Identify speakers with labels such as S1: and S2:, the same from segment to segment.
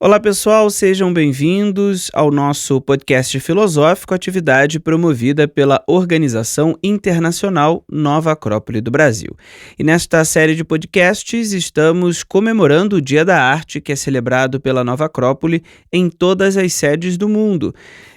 S1: Olá pessoal, sejam bem-vindos ao nosso podcast filosófico, atividade promovida pela Organização Internacional Nova Acrópole do Brasil. E nesta série de podcasts estamos comemorando o Dia da Arte, que é celebrado pela Nova Acrópole em todas as sedes do mundo.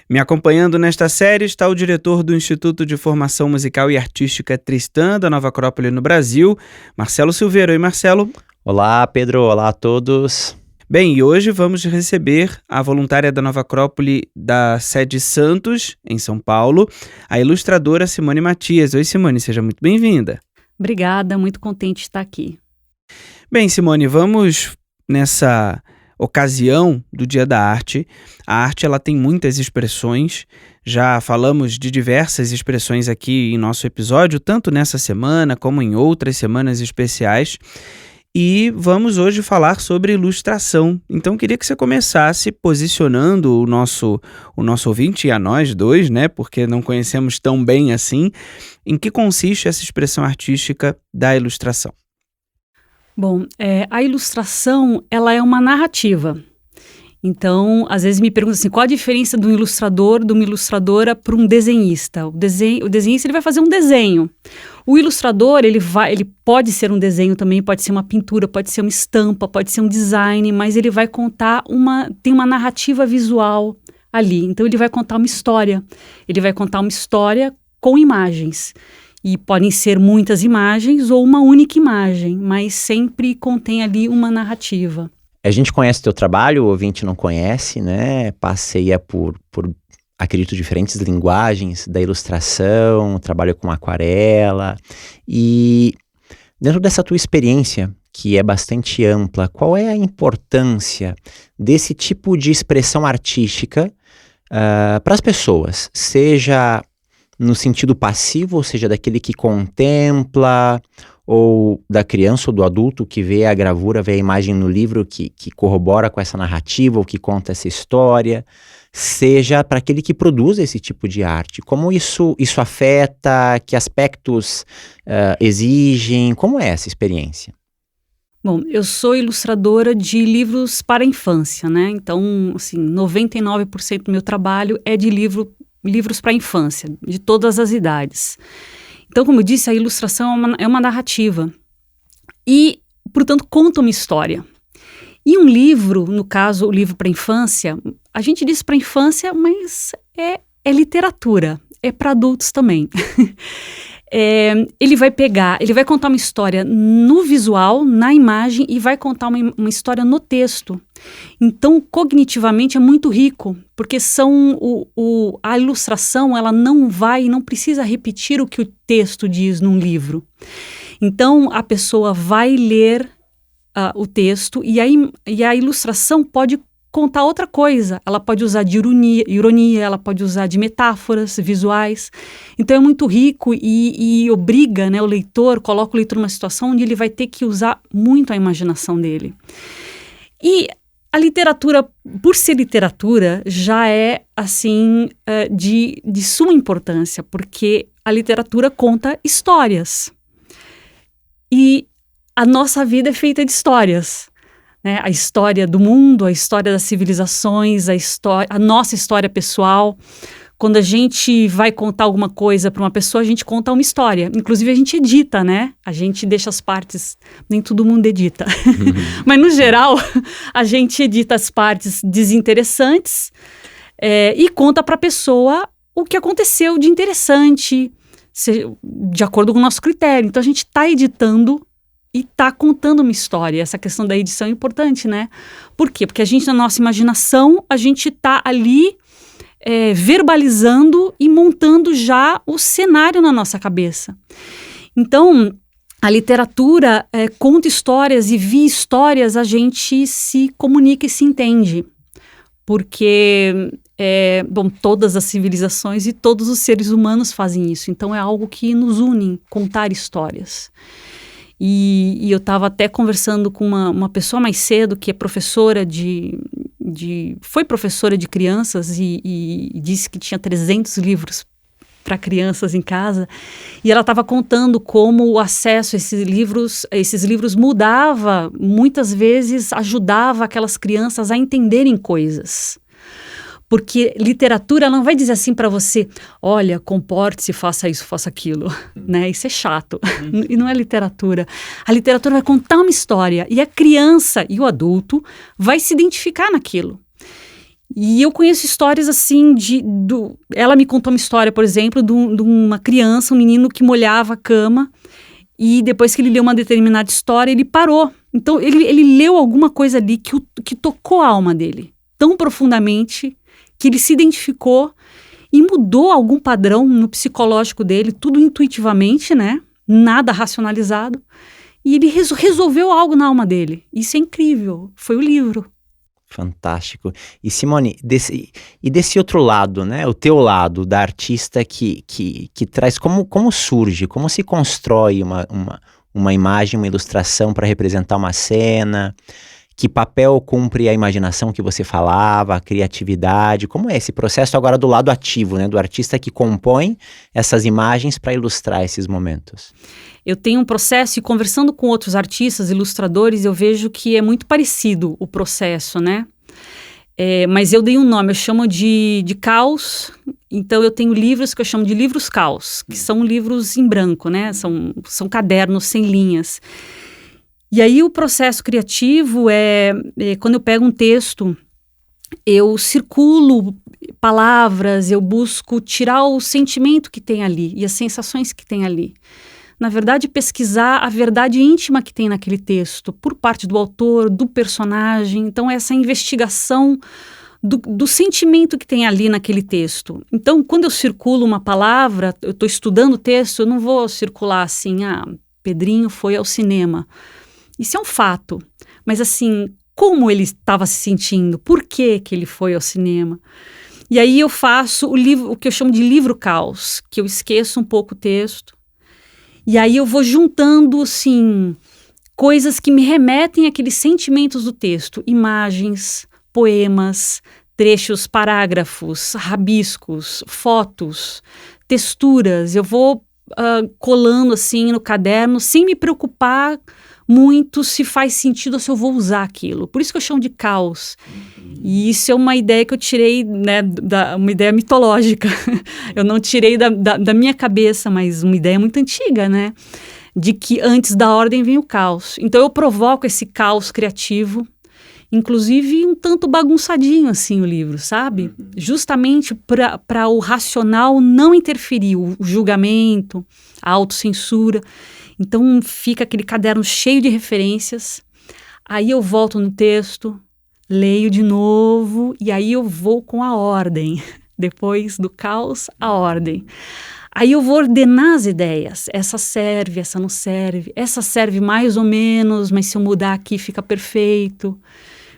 S1: Me acompanhando nesta série está o diretor do Instituto de Formação Musical e Artística Tristan da Nova Acrópole no Brasil, Marcelo Silveira. Oi, Marcelo.
S2: Olá, Pedro. Olá a todos.
S1: Bem, e hoje vamos receber a voluntária da Nova Acrópole da sede Santos, em São Paulo, a ilustradora Simone Matias. Oi, Simone, seja muito bem-vinda.
S3: Obrigada, muito contente de estar aqui.
S1: Bem, Simone, vamos nessa ocasião do Dia da Arte. A arte ela tem muitas expressões, já falamos de diversas expressões aqui em nosso episódio, tanto nessa semana como em outras semanas especiais. E vamos hoje falar sobre ilustração. Então, queria que você começasse posicionando o nosso ouvinte e a nós dois, né? Porque não conhecemos tão bem assim, em que consiste essa expressão artística da ilustração.
S3: Bom, a ilustração, ela é uma narrativa. Então, às vezes me perguntam assim, qual a diferença de um ilustrador, de uma ilustradora para um desenhista? O desenhista ele vai fazer um desenho. O ilustrador, ele pode ser um desenho também, pode ser uma pintura, pode ser uma estampa, pode ser um design, mas ele vai contar tem uma narrativa visual ali. Então, ele vai contar uma história. Ele vai contar uma história com imagens. E podem ser muitas imagens ou uma única imagem, mas sempre contém ali uma narrativa.
S2: A gente conhece o teu trabalho, o ouvinte não conhece, né? Passeia por acredito, diferentes linguagens da ilustração, trabalho com aquarela. E dentro dessa tua experiência, que é bastante ampla, qual é a importância desse tipo de expressão artística para as pessoas? Seja no sentido passivo, ou seja, daquele que contempla, ou da criança ou do adulto que vê a gravura, vê a imagem no livro que corrobora com essa narrativa ou que conta essa história, seja para aquele que produz esse tipo de arte. Como isso afeta, que aspectos exigem, como é essa experiência?
S3: Bom, eu sou ilustradora de livros para a infância, né? Então, assim, 99% do meu trabalho é de livros para a infância, de todas as idades. Então, como eu disse, a ilustração é uma narrativa e, portanto, conta uma história. E um livro, no caso, o livro para a infância, a gente diz para a infância, mas é literatura, é para adultos também. Ele vai contar uma história no visual, na imagem, e vai contar uma história no texto. Então, cognitivamente é muito rico, porque a ilustração ela não precisa repetir o que o texto diz num livro. Então, a pessoa vai ler o texto e a ilustração pode contar outra coisa. Ela pode usar de ironia, ela pode usar de metáforas visuais. Então é muito rico e obriga, né, coloca o leitor numa situação onde ele vai ter que usar muito a imaginação dele. E a literatura, por ser literatura, já é assim de suma importância, porque a literatura conta histórias. E a nossa vida é feita de histórias. Né? A história do mundo, a história das civilizações, a nossa história pessoal. Quando a gente vai contar alguma coisa para uma pessoa, a gente conta uma história. Inclusive, a gente edita, né? A gente deixa as partes... Nem todo mundo edita. Mas, no geral, a gente edita as partes desinteressantes e conta para a pessoa o que aconteceu de interessante, de acordo com o nosso critério. Então, a gente está editando e está contando uma história. Essa questão da edição é importante, né? Por quê? Porque a gente, na nossa imaginação, a gente está ali verbalizando e montando já o cenário na nossa cabeça. Então, a literatura conta histórias e via histórias a gente se comunica e se entende. Porque, todas as civilizações e todos os seres humanos fazem isso. Então, é algo que nos une, contar histórias. E eu estava até conversando com uma pessoa mais cedo que é professora foi professora de crianças e disse que tinha 300 livros para crianças em casa, e ela estava contando como o acesso a esses livros mudava, muitas vezes ajudava aquelas crianças a entenderem coisas. Porque literatura ela não vai dizer assim para você, olha, comporte-se, faça isso, faça aquilo, né? Isso é chato, e não é literatura. A literatura vai contar uma história, e a criança e o adulto vai se identificar naquilo. E eu conheço histórias assim, ela me contou uma história, por exemplo, de uma criança, um menino que molhava a cama, e depois que ele leu uma determinada história, ele parou. Então, ele leu alguma coisa ali que tocou a alma dele, tão profundamente, que ele se identificou e mudou algum padrão no psicológico dele, tudo intuitivamente, né? Nada racionalizado. E ele resolveu algo na alma dele. Isso é incrível. Foi o livro.
S2: Fantástico. E Simone, desse outro lado, né? O teu lado da artista que traz como surge, como se constrói uma imagem, uma ilustração para representar uma cena, que papel cumpre a imaginação que você falava, a criatividade, como é esse processo agora do lado ativo, né? Do artista que compõe essas imagens para ilustrar esses momentos.
S3: Eu tenho um processo, e conversando com outros artistas, ilustradores, eu vejo que é muito parecido o processo, né? Mas eu dei um nome, eu chamo de caos. Então eu tenho livros que eu chamo de livros caos, que são livros em branco, né? São cadernos sem linhas. E aí o processo criativo quando eu pego um texto, eu circulo palavras, eu busco tirar o sentimento que tem ali e as sensações que tem ali. Na verdade, pesquisar a verdade íntima que tem naquele texto, por parte do autor, do personagem. Então, essa investigação do sentimento que tem ali naquele texto. Então, quando eu circulo uma palavra, eu estou estudando o texto, eu não vou circular assim, Pedrinho foi ao cinema. Isso é um fato. Mas, assim, como ele estava se sentindo? Por que ele foi ao cinema? E aí eu faço o que eu chamo de livro caos, que eu esqueço um pouco o texto. E aí eu vou juntando, assim, coisas que me remetem àqueles sentimentos do texto. Imagens, poemas, trechos, parágrafos, rabiscos, fotos, texturas. Eu vou colando, assim, no caderno, sem me preocupar muito se faz sentido ou se eu vou usar aquilo. Por isso que eu chamo de caos. E isso é uma ideia que eu tirei, né, uma ideia mitológica. Eu não tirei da minha cabeça, mas uma ideia muito antiga, né? De que antes da ordem vem o caos. Então eu provoco esse caos criativo, inclusive um tanto bagunçadinho assim o livro, sabe? Justamente para o racional não interferir, o julgamento, a autocensura. Então fica aquele caderno cheio de referências, aí eu volto no texto, leio de novo e aí eu vou com a ordem, depois do caos, a ordem. Aí eu vou ordenar as ideias, essa serve, essa não serve, essa serve mais ou menos, mas se eu mudar aqui fica perfeito.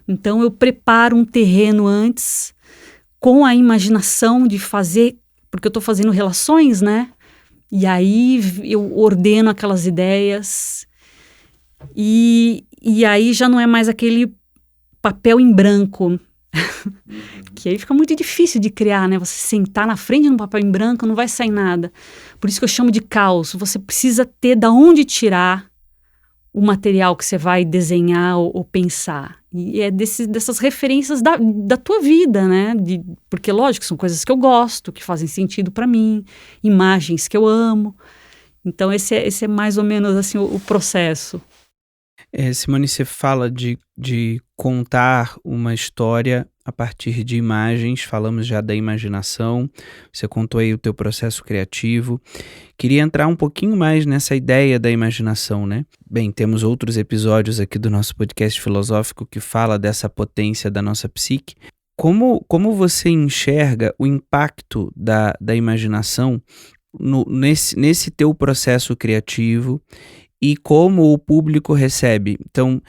S3: Então eu preparo um terreno antes, com a imaginação de fazer, porque eu estou fazendo relações, né? E aí eu ordeno aquelas ideias e aí já não é mais aquele papel em branco, que aí fica muito difícil de criar, né? Você sentar na frente de um papel em branco não vai sair nada. Por isso que eu chamo de caos. Você precisa ter de onde tirar o material que você vai desenhar ou pensar. E é dessas referências da tua vida, né? Porque, lógico, são coisas que eu gosto, que fazem sentido para mim, imagens que eu amo. Então, esse é mais ou menos assim, o processo.
S1: Simone, você fala de contar uma história a partir de imagens, falamos já da imaginação, você contou aí o teu processo criativo. Queria entrar um pouquinho mais nessa ideia da imaginação, né? Bem, temos outros episódios aqui do nosso podcast filosófico que fala dessa potência da nossa psique. Como você enxerga o impacto da imaginação nesse teu processo criativo e como o público recebe? Então,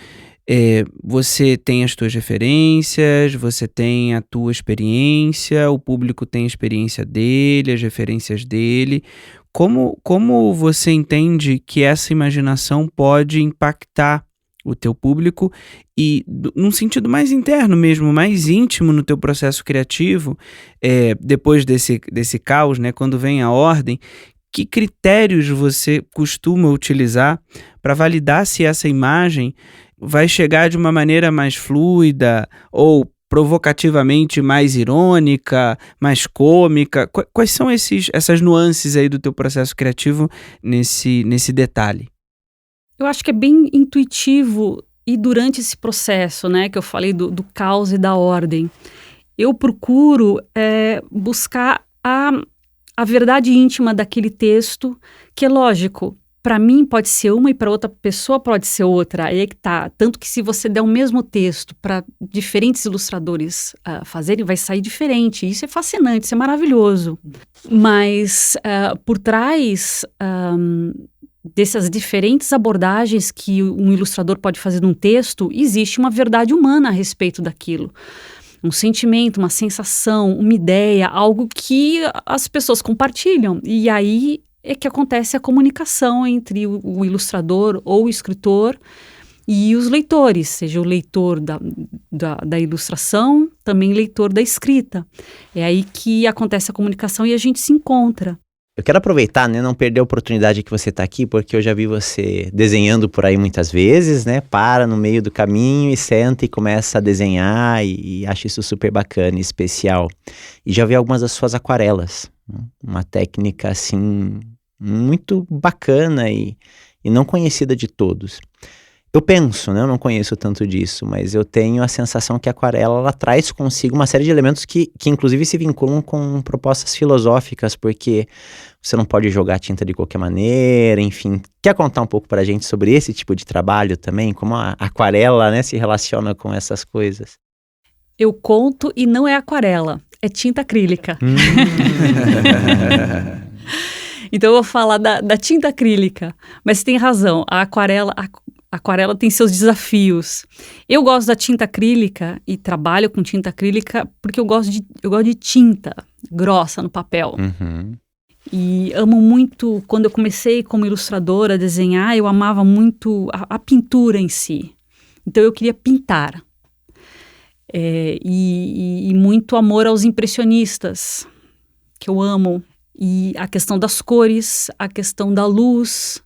S1: você tem as tuas referências, você tem a tua experiência, o público tem a experiência dele, as referências dele. Como você entende que essa imaginação pode impactar o teu público e num sentido mais interno mesmo, mais íntimo no teu processo criativo, depois desse caos, né, quando vem a ordem, que critérios você costuma utilizar para validar se essa imagem vai chegar de uma maneira mais fluida ou provocativamente mais irônica, mais cômica? Quais são essas nuances aí do teu processo criativo nesse detalhe?
S3: Eu acho que é bem intuitivo e durante esse processo, né, que eu falei do caos e da ordem, eu procuro buscar a verdade íntima daquele texto, que é lógico, para mim pode ser uma e para outra pessoa pode ser outra, aí é que tá. Tanto que se você der o mesmo texto para diferentes ilustradores fazerem, vai sair diferente. Isso é fascinante, isso é maravilhoso. Mas por trás dessas diferentes abordagens que um ilustrador pode fazer num texto, existe uma verdade humana a respeito daquilo. Um sentimento, uma sensação, uma ideia, algo que as pessoas compartilham. E aí é que acontece a comunicação entre o ilustrador ou o escritor e os leitores, seja o leitor da ilustração, também leitor da escrita. É aí que acontece a comunicação e a gente se encontra.
S2: Eu quero aproveitar, né, não perder a oportunidade que você está aqui, porque eu já vi você desenhando por aí muitas vezes, né? Para no meio do caminho e senta e começa a desenhar e acho isso super bacana e especial. E já vi algumas das suas aquarelas, né? Uma técnica, assim, muito bacana e não conhecida de todos. Eu penso, né, eu não conheço tanto disso, mas eu tenho a sensação que a aquarela ela traz consigo uma série de elementos que inclusive se vinculam com propostas filosóficas, porque você não pode jogar tinta de qualquer maneira, enfim. Quer contar um pouco pra gente sobre esse tipo de trabalho também? Como a aquarela, né, se relaciona com essas coisas?
S3: Eu conto e não é aquarela, é tinta acrílica. Então eu vou falar da tinta acrílica, mas você tem razão, a aquarela tem seus desafios. Eu gosto da tinta acrílica e trabalho com tinta acrílica porque eu gosto de tinta grossa no papel.
S2: Uhum.
S3: E amo muito, quando eu comecei como ilustradora a desenhar, eu amava muito a pintura em si. Então eu queria pintar. E muito amor aos impressionistas, que eu amo. E a questão das cores, a questão da luz,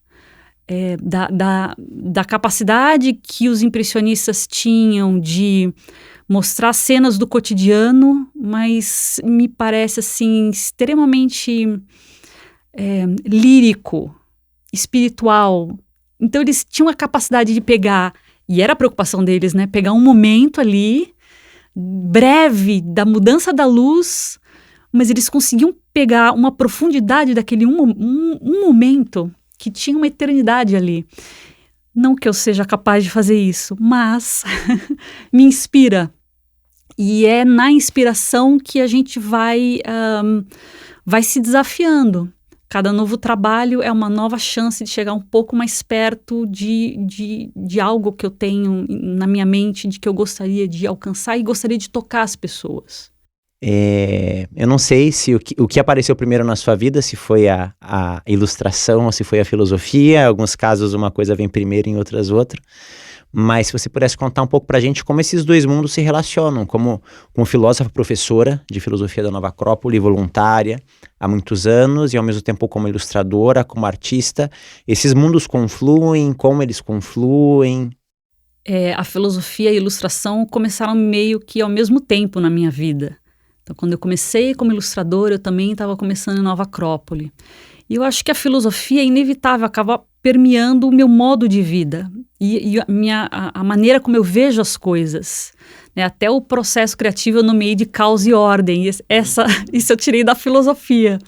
S3: da capacidade que os impressionistas tinham de mostrar cenas do cotidiano, mas me parece assim extremamente lírico, espiritual. Então eles tinham a capacidade de pegar, e era a preocupação deles, né? Pegar um momento ali, breve, da mudança da luz, mas eles conseguiam pegar uma profundidade daquele um momento que tinha uma eternidade ali. Não que eu seja capaz de fazer isso, mas me inspira. E é na inspiração que a gente vai se desafiando. Cada novo trabalho é uma nova chance de chegar um pouco mais perto de algo que eu tenho na minha mente, de que eu gostaria de alcançar e gostaria de tocar as pessoas.
S2: Eu não sei se o que apareceu primeiro na sua vida, se foi a ilustração ou se foi a filosofia. Em alguns casos uma coisa vem primeiro, em outras outra. Mas se você pudesse contar um pouco pra gente como esses dois mundos se relacionam, como filósofa professora de filosofia da Nova Acrópole, voluntária há muitos anos, e ao mesmo tempo como ilustradora, como artista, esses mundos confluem, como eles confluem?
S3: A filosofia e a ilustração começaram meio que ao mesmo tempo na minha vida. Então, quando eu comecei como ilustradora, eu também estava começando em Nova Acrópole. E eu acho que a filosofia é inevitável, acaba permeando o meu modo de vida e a maneira como eu vejo as coisas. Né? Até o processo criativo eu nomeei de caos e ordem. Isso eu tirei da filosofia.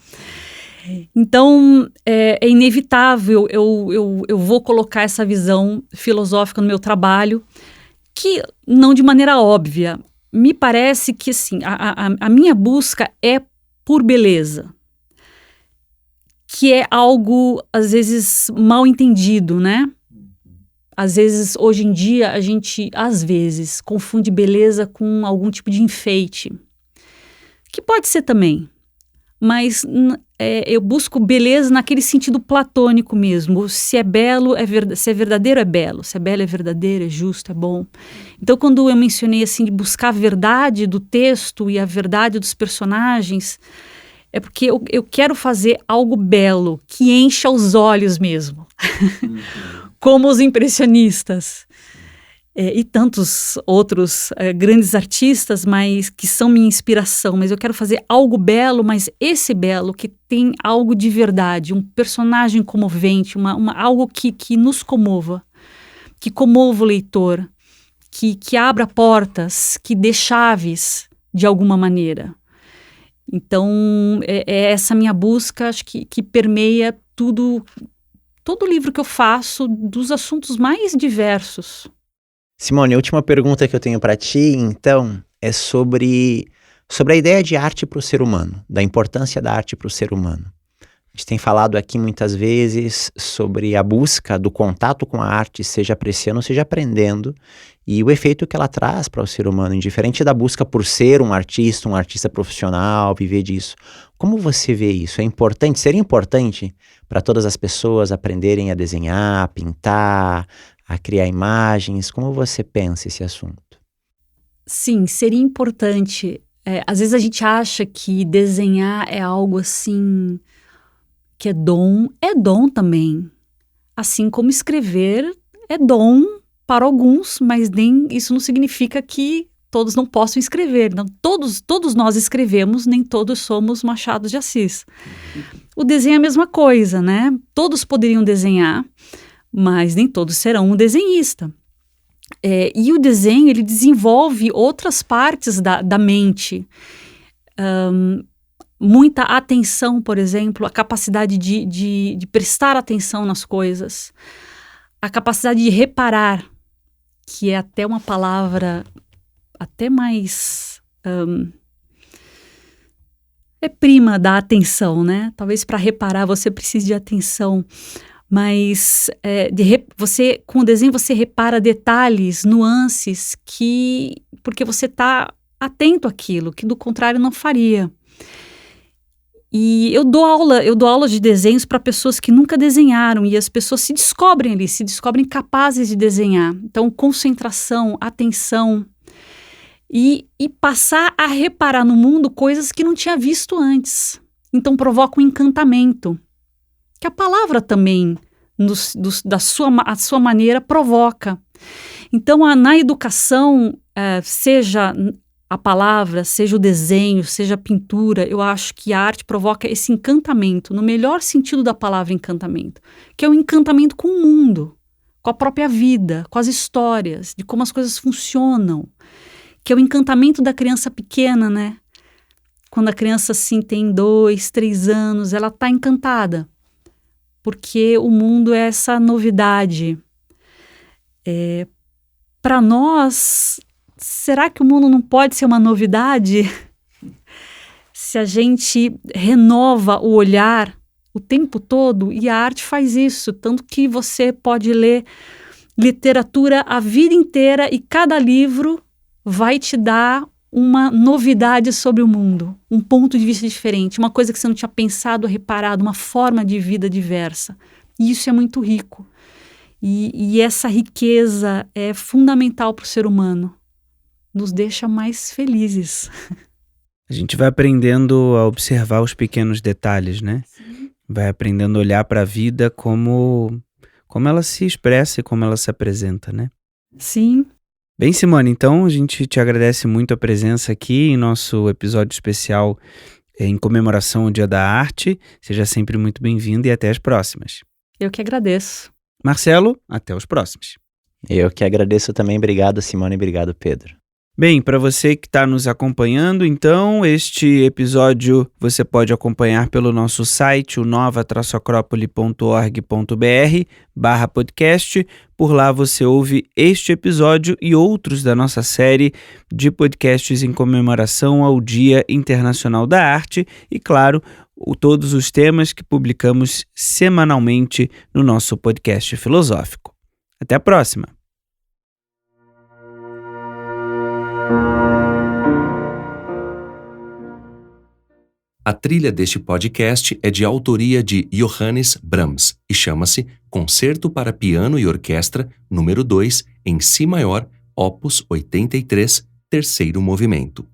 S3: Então, é inevitável, eu vou colocar essa visão filosófica no meu trabalho, que não de maneira óbvia. Me parece que, assim, a minha busca é por beleza, que é algo, às vezes, mal entendido, né? Às vezes, hoje em dia, a gente, às vezes, confunde beleza com algum tipo de enfeite, que pode ser também, mas eu busco beleza naquele sentido platônico mesmo. Se é belo, se é verdadeiro, é belo. Se é belo, é verdadeiro, é justo, é bom. Então, quando eu mencionei assim, de buscar a verdade do texto e a verdade dos personagens, é porque eu quero fazer algo belo, que encha os olhos mesmo. Como os impressionistas. E tantos outros grandes artistas, mas que são minha inspiração. Mas eu quero fazer algo belo, mas esse belo que tem algo de verdade, um personagem comovente, algo que nos comova, que comova o leitor, que abra portas, que dê chaves de alguma maneira. Então, é essa minha busca, acho que permeia todo livro que eu faço, dos assuntos mais diversos.
S2: Simone, a última pergunta que eu tenho para ti, então, é sobre a ideia de arte para o ser humano, da importância da arte para o ser humano. A gente tem falado aqui muitas vezes sobre a busca do contato com a arte, seja apreciando, seja aprendendo, e o efeito que ela traz para o ser humano, indiferente da busca por ser um artista profissional, viver disso. Como você vê isso? É importante, seria importante para todas as pessoas aprenderem a desenhar, a pintar, a criar imagens? Como você pensa esse assunto?
S3: Sim, seria importante. Às vezes a gente acha que desenhar é algo assim, que é dom também. Assim como escrever é dom para alguns, mas nem isso não significa que todos não possam escrever. Não, todos nós escrevemos, nem todos somos Machado de Assis. O desenho é a mesma coisa, né? Todos poderiam desenhar, mas nem todos serão um desenhista. E o desenho, ele desenvolve outras partes da mente. Muita atenção, por exemplo, a capacidade de prestar atenção nas coisas, a capacidade de reparar, que é até uma palavra até mais... é prima da atenção, né? Talvez para reparar você precise de atenção. Mas com o desenho você repara detalhes, nuances, porque você está atento àquilo, que do contrário não faria. E eu dou aula de desenhos para pessoas que nunca desenharam, e as pessoas se descobrem ali, se descobrem capazes de desenhar. Então, concentração, atenção, e passar a reparar no mundo coisas que não tinha visto antes. Então, provoca um encantamento. Que a palavra também, a sua maneira, provoca. Então, na educação, seja a palavra, seja o desenho, seja a pintura, eu acho que a arte provoca esse encantamento, no melhor sentido da palavra encantamento, que é o encantamento com o mundo, com a própria vida, com as histórias, de como as coisas funcionam, que é o encantamento da criança pequena, né? Quando a criança, assim, tem 2, 3 anos, ela está encantada. Porque o mundo é essa novidade. Para nós, será que o mundo não pode ser uma novidade? Se a gente renova o olhar o tempo todo, e a arte faz isso, tanto que você pode ler literatura a vida inteira e cada livro vai te dar uma novidade sobre o mundo, um ponto de vista diferente, uma coisa que você não tinha pensado, reparado, uma forma de vida diversa. E isso é muito rico. E essa riqueza é fundamental para o ser humano. Nos deixa mais felizes.
S1: A gente vai aprendendo a observar os pequenos detalhes, né? Sim. Vai aprendendo a olhar para a vida como ela se expressa e como ela se apresenta, né?
S3: Sim.
S1: Bem, Simone, então a gente te agradece muito a presença aqui em nosso episódio especial em comemoração ao Dia da Arte. Seja sempre muito bem-vindo e até as próximas.
S3: Eu que agradeço.
S1: Marcelo, até os próximos.
S2: Eu que agradeço também. Obrigado, Simone. Obrigado, Pedro.
S1: Bem, para você que está nos acompanhando, então, este episódio você pode acompanhar pelo nosso site, o nova-acrópole.org.br/podcast. Por lá você ouve este episódio e outros da nossa série de podcasts em comemoração ao Dia Internacional da Arte e, claro, todos os temas que publicamos semanalmente no nosso podcast filosófico. Até a próxima!
S4: A trilha deste podcast é de autoria de Johannes Brahms e chama-se Concerto para Piano e Orquestra, número 2, em Si maior, opus 83, terceiro movimento.